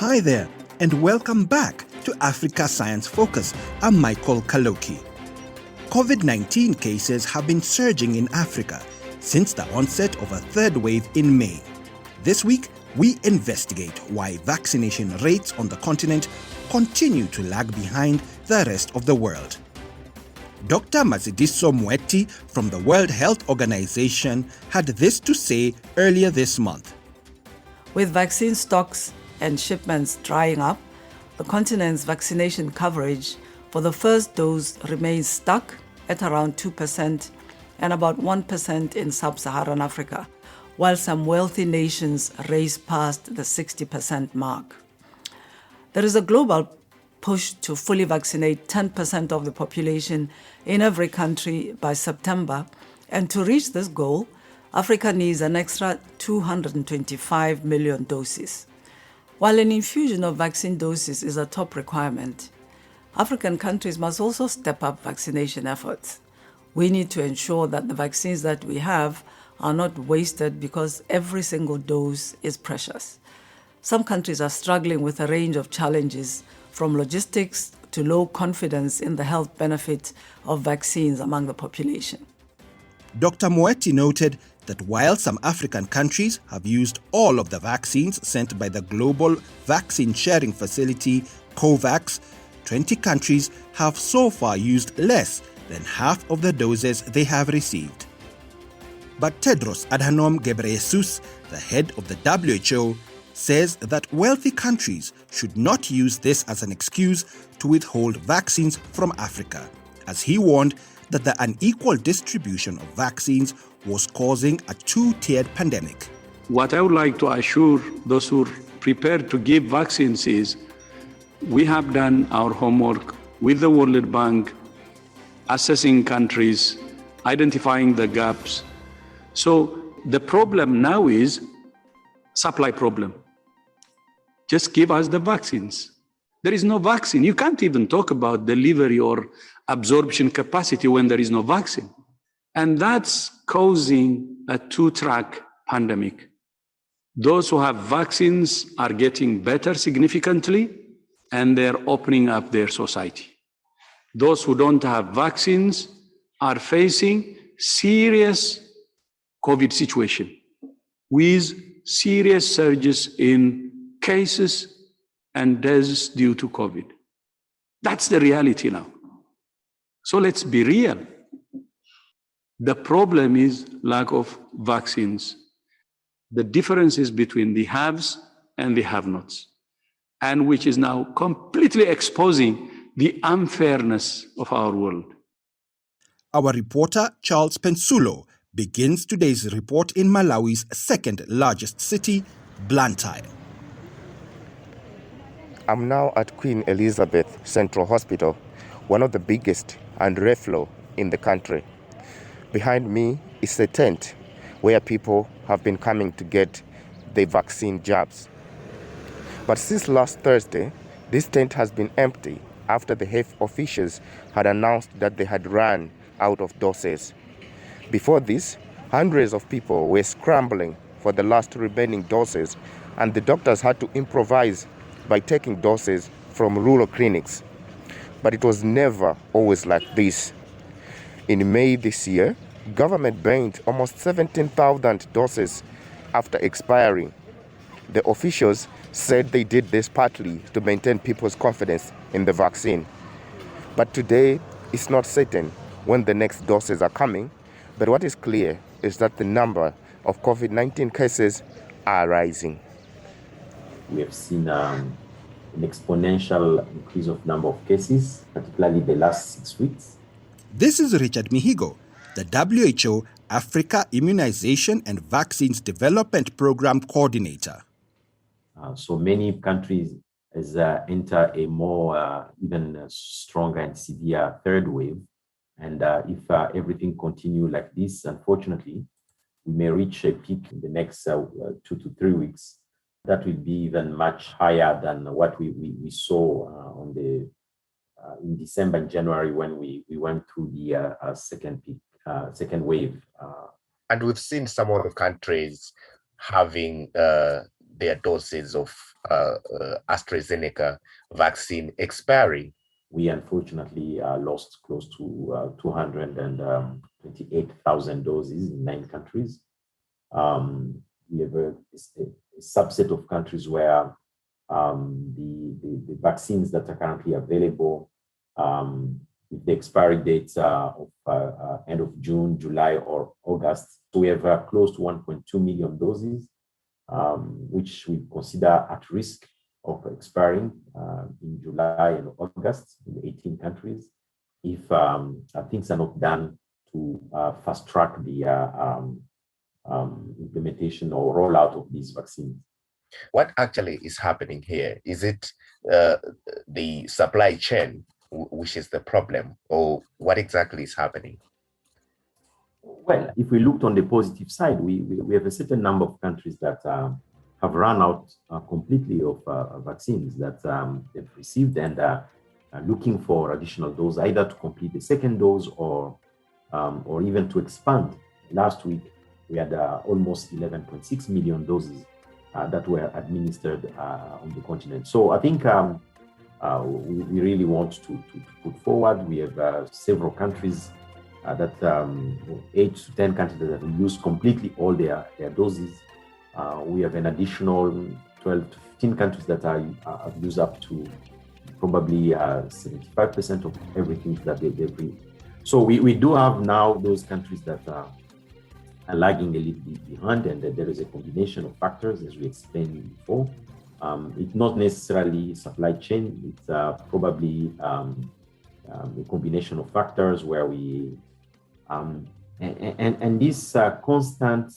Hi there, and welcome back to Africa Science Focus. I'm Michael Kaloki. COVID-19 cases have been surging in Africa since the onset of a third wave in May. This week, we investigate why vaccination rates on the continent continue to lag behind the rest of the world. Dr. Mathews Malata from the World Health Organization had this to say earlier this month. With vaccine stocks and shipments drying up, the continent's vaccination coverage for the first dose remains stuck at around 2% and about 1% in Sub-Saharan Africa, while some wealthy nations race past the 60% mark. There is a global push to fully vaccinate 10% of the population in every country by September, and to reach this goal, Africa needs an extra 225 million doses. While an infusion of vaccine doses is a top requirement, African countries must also step up vaccination efforts. We need to ensure that the vaccines that we have are not wasted because every single dose is precious. Some countries are struggling with a range of challenges, from logistics to low confidence in the health benefit of vaccines among the population. Dr. Malata noted that while some African countries have used all of the vaccines sent by the Global Vaccine Sharing Facility, COVAX, 20 countries have so far used less than half of the doses they have received. But Tedros Adhanom Ghebreyesus, the head of the WHO, says that wealthy countries should not use this as an excuse to withhold vaccines from Africa, as he warned that the unequal distribution of vaccines was causing a two-tiered pandemic. What I would like to assure those who are prepared to give vaccines is we have done our homework with the World Bank, assessing countries, identifying the gaps. So the problem now is supply problem. Just give us the vaccines. There is no vaccine. You can't even talk about delivery or absorption capacity when there is no vaccine. And that's causing a two-track pandemic. Those who have vaccines are getting better significantly, and they're opening up their society. Those who don't have vaccines are facing serious COVID situation with serious surges in cases and deaths due to COVID. That's the reality now. So let's be real. The problem is lack of vaccines. The difference is between the haves and the have-nots, and which is now completely exposing the unfairness of our world. Our reporter, Charles Pensulo, begins today's report in Malawi's second largest city, Blantyre. I'm now at Queen Elizabeth Central Hospital, one of the biggest and reflow in the country. Behind me is a tent where people have been coming to get their vaccine jabs. But since last Thursday, this tent has been empty after the health officials had announced that they had run out of doses. Before this, hundreds of people were scrambling for the last remaining doses, and the doctors had to improvise by taking doses from rural clinics. But it was never always like this. In May this year, government banned almost 17,000 doses after expiring. The officials said they did this partly to maintain people's confidence in the vaccine. But today, it's not certain when the next doses are coming, but what is clear is that the number of COVID-19 cases are rising. We have seen an exponential increase of number of cases, particularly the last 6 weeks. This is Richard Mihigo, the WHO Africa Immunization and Vaccines Development Program Coordinator. So many countries has enter a more even stronger and severe third wave. And if everything continue like this, unfortunately, we may reach a peak in the next 2 to 3 weeks. That will be even much higher than what we saw in December and January when we went through the second peak, second wave. And we've seen some of the countries having their doses of AstraZeneca vaccine expiring? We unfortunately lost close to 228,000 doses in 9 countries. We have a subset of countries where the vaccines that are currently available with the expiry dates of end of June, July, or August. So we have close to 1.2 million doses, which we consider at risk of expiring in July and August in 18 countries if things are not done to fast track the implementation or rollout of these vaccines. What actually is happening here? Is it the supply chain which is the problem, or what exactly is happening? Well, if we looked on the positive side, we have a certain number of countries that have run out completely of vaccines that they've received and are looking for additional doses, either to complete the second dose or even to expand. Last week, we had almost 11.6 million doses that were administered on the continent. So I think we really want to put forward. We have several countries that 8 to 10 countries that have used completely all their doses. We have an additional 12 to 15 countries that have used up to probably 75% of everything that they bring. So we do have now those countries that are lagging a little bit behind, and there is a combination of factors, as we explained before. It's not necessarily supply chain, it's probably a combination of factors where we, and this constant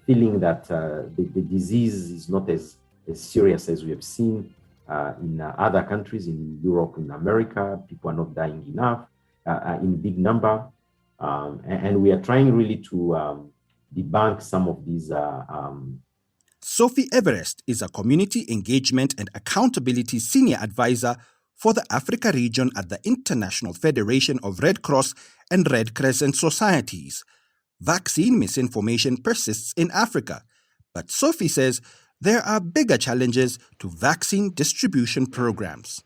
feeling that the disease is not as serious as we have seen in other countries, in Europe, in America. People are not dying enough in big number. And we are trying really to debunk some of these. Sophie Everest is a community engagement and accountability senior advisor for the Africa region at the International Federation of Red Cross and Red Crescent Societies. Vaccine misinformation persists in Africa, but Sophie says there are bigger challenges to vaccine distribution programs.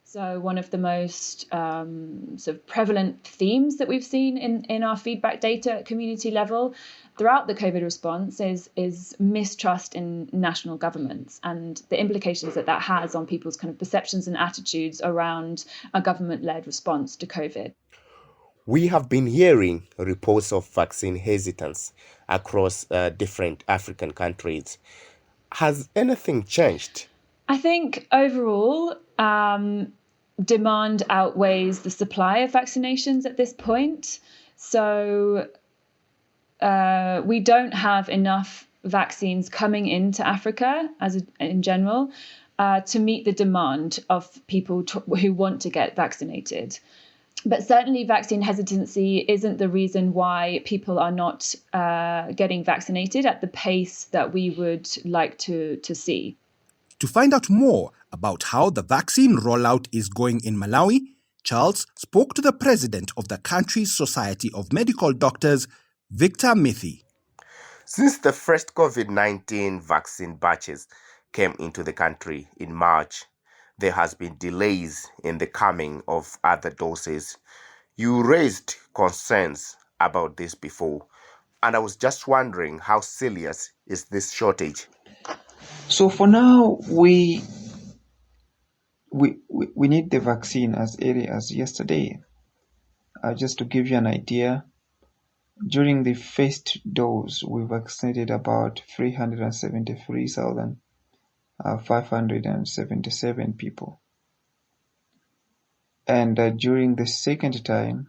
So one of the most sort of prevalent themes that we've seen in our feedback data at community level throughout the COVID response is mistrust in national governments and the implications that has on people's kind of perceptions and attitudes around a government-led response to COVID. We have been hearing reports of vaccine hesitance across different African countries. Has anything changed? I think overall, demand outweighs the supply of vaccinations at this point. So we don't have enough vaccines coming into Africa in general to meet the demand of people who want to get vaccinated. But certainly vaccine hesitancy isn't the reason why people are not getting vaccinated at the pace that we would like to see. To find out more about how the vaccine rollout is going in Malawi, Charles spoke to the president of the country's Society of Medical Doctors, Victor Mithi. Since the first COVID-19 vaccine batches came into the country in March, there has been delays in the coming of other doses. You raised concerns about this before, and I was just wondering, how serious is this shortage? So for now, we need the vaccine as early as yesterday. Just to give you an idea, during the first dose, we vaccinated about 373,577 people. And during the second time,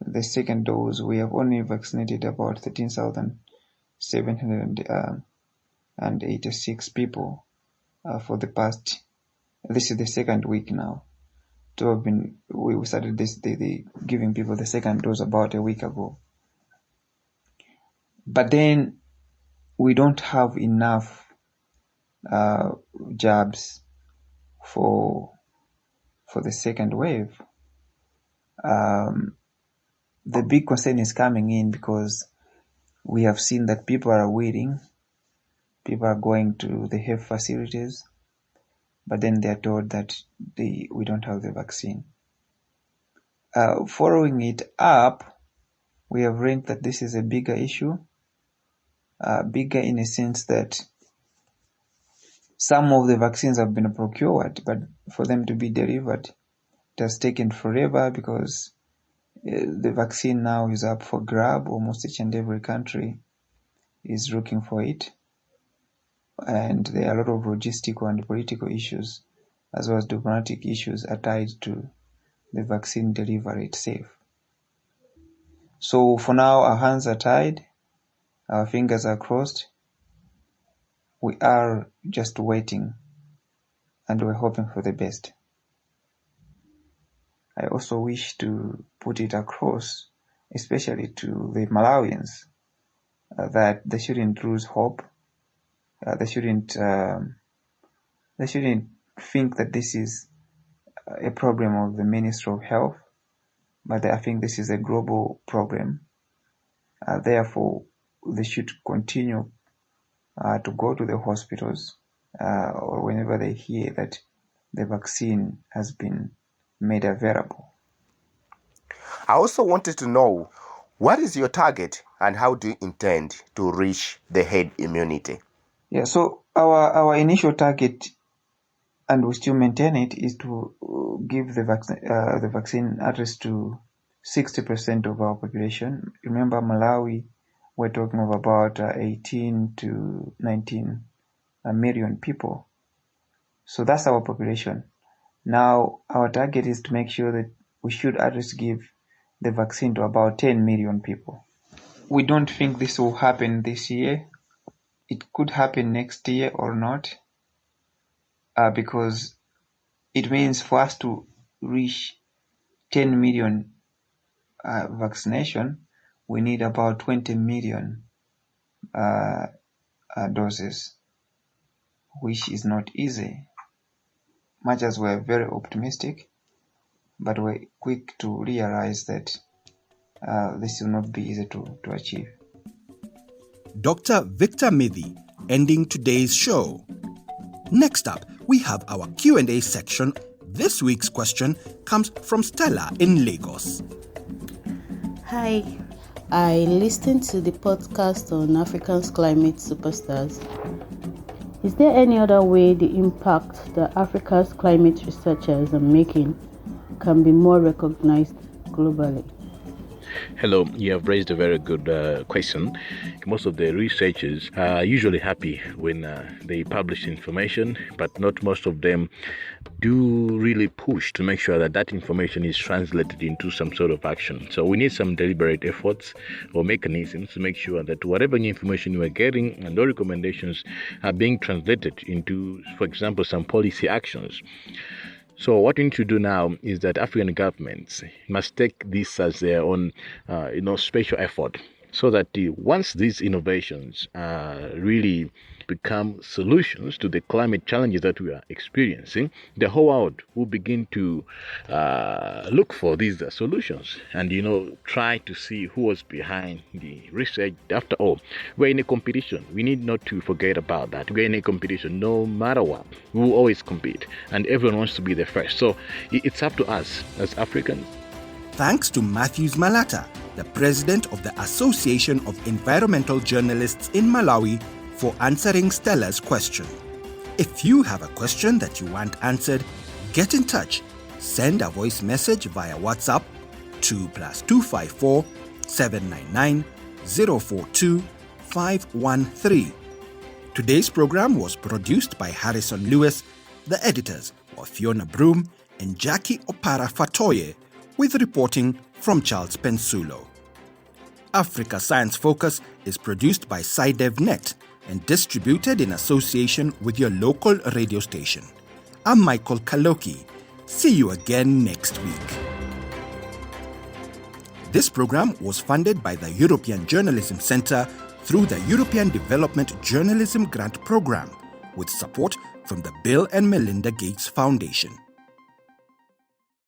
the second dose, we have only vaccinated about 13,786 people for the past. This is the second week now. We started the giving people the second dose about a week ago. But then we don't have enough jabs for the second wave. The big concern is coming in because we have seen that people are waiting People are going to the health facilities, but then they are told that we don't have the vaccine. Following it up, we have learned that this is a bigger issue, bigger in a sense that some of the vaccines have been procured, but for them to be delivered, it has taken forever because the vaccine now is up for grab. Almost each and every country is looking for it. And there are a lot of logistical and political issues, as well as diplomatic issues, are tied to the vaccine delivery itself. So for now, our hands are tied, our fingers are crossed. We are just waiting, and we're hoping for the best. I also wish to put it across, especially to the Malawians, that they shouldn't lose hope. They shouldn't think that this is a problem of the Ministry of Health, but I think this is a global problem. Therefore, they should continue to go to the hospitals or whenever they hear that the vaccine has been made available. I also wanted to know, what is your target and how do you intend to reach the herd immunity? Yeah, so our initial target, and we still maintain it, is to give the vaccine at least to 60% of our population. Remember, Malawi, we're talking of about 18 to 19 million people. So that's our population. Now, our target is to make sure that we should at least give the vaccine to about 10 million people. We don't think this will happen this year. It could happen next year or not, because it means for us to reach 10 million vaccination, we need about 20 million doses, which is not easy. Much as we're very optimistic, but we're quick to realize that this will not be easy to achieve. Dr. Victor Mithi ending today's show. Next up, we have our Q&A section. This week's question comes from Stella in Lagos. Hi, I listened to the podcast on Africa's climate superstars. Is there any other way the impact that Africa's climate researchers are making can be more recognized globally? Hello, you have raised a very good question. Most of the researchers are usually happy when they publish information, but not most of them do really push to make sure that that information is translated into some sort of action. So we need some deliberate efforts or mechanisms to make sure that whatever new information we are getting and those recommendations are being translated into, for example, some policy actions. So what we need to do now is that African governments must take this as their own, special effort, so that once these innovations really become solutions to the climate challenges that we are experiencing, the whole world will begin to look for these solutions and, try to see who was behind the research. After all, we're in a competition. We need not to forget about that. We're in a competition no matter what. We will always compete, and everyone wants to be the first. So it's up to us as Africans. Thanks to Mathews Malata, the president of the Association of Environmental Journalists in Malawi, for answering Stella's question. If you have a question that you want answered, get in touch. Send a voice message via WhatsApp to +254 799 042 513. Today's program was produced by Harrison Lewis. The editors were Fiona Broom and Jackie Opara Fatoye, with reporting from Charles Pensulo. Africa Science Focus is produced by SciDevNet and distributed in association with your local radio station. I'm Michael Kaloki. See you again next week. This program was funded by the European Journalism Centre through the European Development Journalism Grant Programme, with support from the Bill and Melinda Gates Foundation.